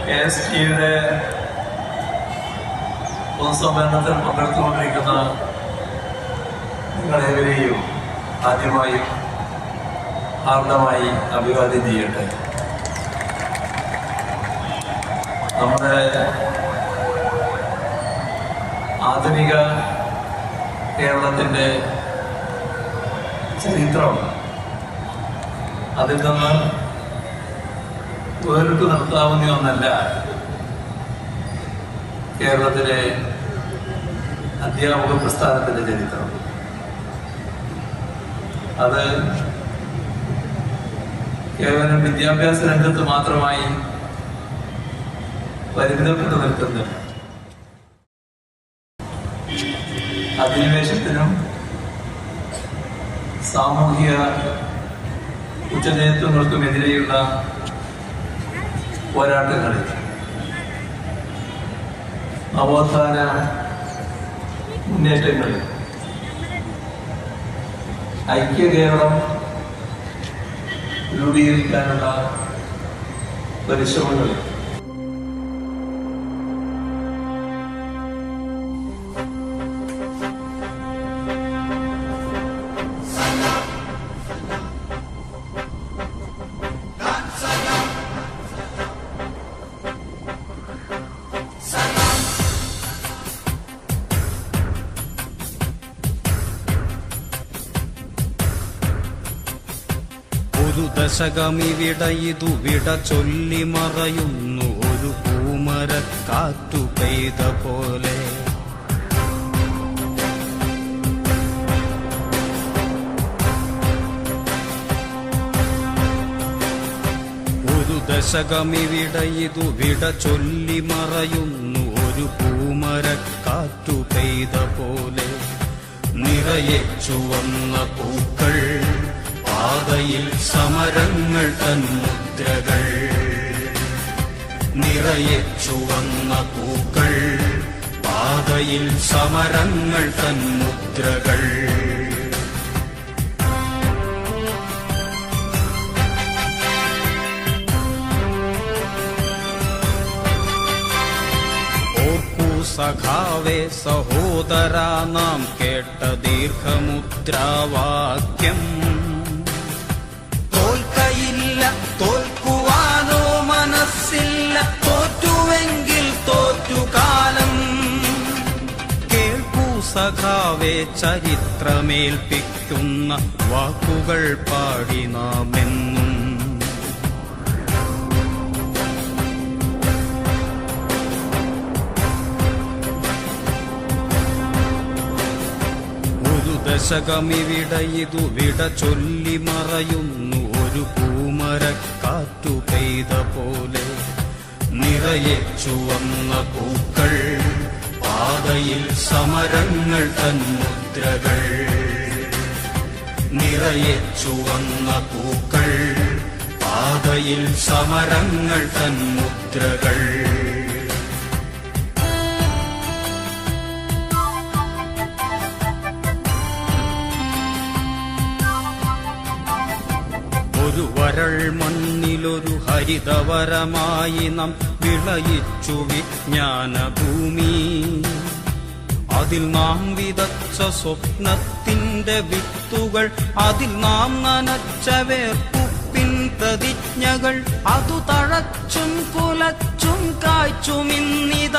KSTയുടെ പൊതുസമ്മേളനത്തിൽ പങ്കെടുത്തുകൊണ്ടിരിക്കുന്ന നിങ്ങളേവരെയും ആദ്യമായി ഹാർദമായി അഭിവാദ്യം ചെയ്യട്ടെ. നമ്മുടെ ആധുനിക കേരളത്തിൻ്റെ ചരിത്രം അതിൽ നിന്ന് വേറിട്ട് നിർത്താവുന്ന ഒന്നല്ല കേരളത്തിലെ അധ്യാപക പ്രസ്ഥാനത്തിൻ്റെ ചരിത്രം. അത് കേവലം വിദ്യാഭ്യാസ രംഗത്ത് മാത്രമായി പരിമിതപ്പെട്ടു നിൽക്കുന്നില്ല. അധിനിവേശത്തിനും സാമൂഹിക കുറ്റജയത്വങ്ങൾക്കുമെതിരെയുള്ള പോരാട്ടങ്ങളിൽ നവോത്ഥാന മുന്നേറ്റങ്ങളിൽ ഐക്യ കേരളം രൂപീകരിക്കാനുള്ള പരിശ്രമങ്ങൾ ഒരു ദശകമിവിട ഇതു വിട ചൊല്ലി മറയുന്നു ഒരു പൂമരക്കാറ്റു പെയ്ത പോലെ. ഒരു ദശകമിവിട ഇതു വിട ചൊല്ലി മറയുന്നു ഒരു പൂമരക്കാറ്റു പെയ്ത പോലെ. നിറയെ ചുവന്ന പൂക്കൾ, പാതയിൽ സമരങ്ങൾ തൻ മുദ്രകൾ. നിറയെ ചുവന്ന പൂക്കൾ, പാതയിൽ സമരങ്ങൾ തൻ മുദ്രകൾ. ഓർക്കൂ സഖാവേ സഹോദരാ, നാം കേട്ട ദീർഘമുദ്രാവാക്യം. തോൽക്കയില്ല, തോൽക്കുവാനോ മനസ്സില്ല, തോറ്റുവെങ്കിൽ തോറ്റുകാലം. കേൾക്കൂ സഖാവേ ചരിത്രമേൽപ്പിക്കുന്ന വാക്കുകൾ പാടി നാമെന്നും. ഒരു ദശകമിവിട ഇതു വിട ചൊല്ലി മറയുന്നു ഒരു പൂമരക്കാറ്റു പെയ്ത പോലെ. നിറയെ ചുവന്ന പൂക്കൾ, പാതയിൽ സമരങ്ങൾ തൻ മുദ്രകൾ. നിറയെ ചുവന്ന പൂക്കൾ, പാതയിൽ സമരങ്ങൾ തൻ മുദ്രകൾ. ഒരു വരൾ മണ്ണിലൊരു ഹരിതവരമായി നാം വിളയിച്ചു വിജ്ഞാനഭൂമി. അതിൽ നാം വിതച്ച സ്വപ്നത്തിന്റെ വിത്തുകൾ, അതിൽ നാം നനച്ച വേർപ്പുപ്പിൻ പ്രതിജ്ഞകൾ. അതു തഴച്ചും കുലച്ചും കായ്ച്ചുമിന്നിത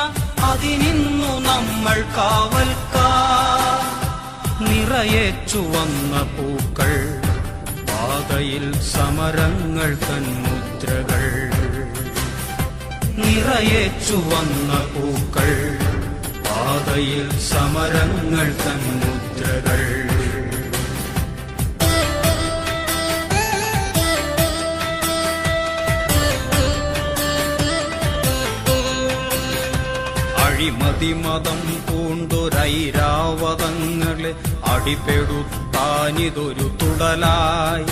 അതിനിന്നു നമ്മൾ കാവൽക്കാർ. നിറയെ ചുവന്ന പൂക്കൾ, പാതയിൽ സമരങ്ങൾ തൻ മുദ്രകൾ. നിറയെ ചുവന്ന പൂക്കൾ, പാതയിൽ സമരങ്ങൾ തൻ മുദ്രകൾ. അഴിമതിമതം പൂണ്ടൊരൈരാവതങ്ങളെ അടിപെടുത്താനിതൊരു തുടലായി.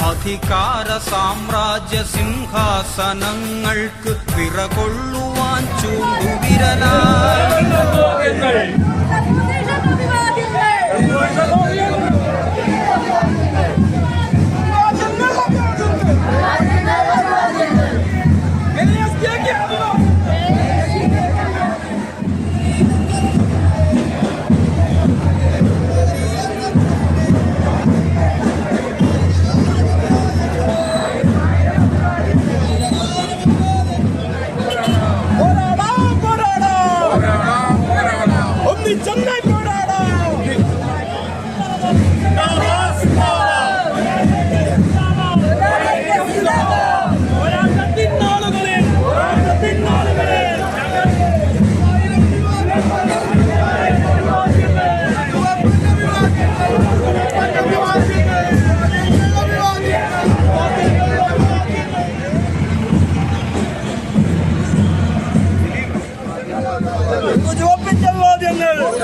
അധികാര സാമ്രാജ്യ സിംഹാസനങ്ങൾക്ക് വിറകൊള്ളുവാൻ ചൂണ്ടുവിരലായി. Yes,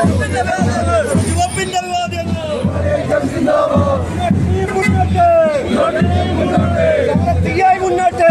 ചുവപ്പിന്റെ വിവാദങ്ങൾ തീയായി മുന്നോട്ട്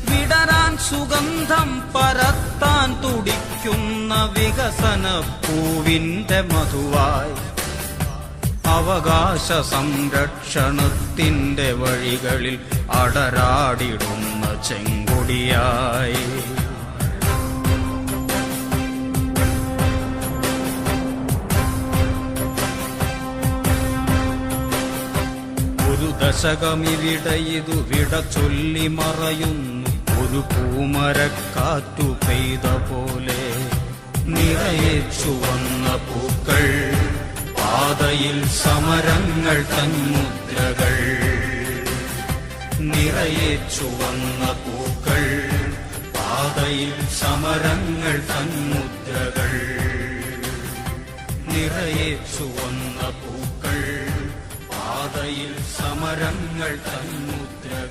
വിടരാൻ സുഗന്ധം പരത്താൻ തുടിക്കുന്ന വികസന പൂവിന്റെ മധുവായി അവകാശ സംരക്ഷണത്തിന്റെ വഴികളിൽ അടരാടിടുന്ന ചെങ്കൊടിയായി ഒരു ദശകമിവിടെ ഇതു വിട ചൊല്ലി മറയുന്നു ഒരു പൂമരക്കാറ്റു പെയ്ത പോലെ നിറയെ ചുവന്ന പൂക്കൾ പാതയിൽ സമരങ്ങൾ തന്മുദ്രകൾ നിറയെ ചുവന്ന പൂക്കൾ പാതയിൽ സമരങ്ങൾ തന്മുദ്രകൾ നിറയെ ചുവന്ന പൂക്കൾ പാതയിൽ സമരങ്ങൾ തന്മുദ്രകൾ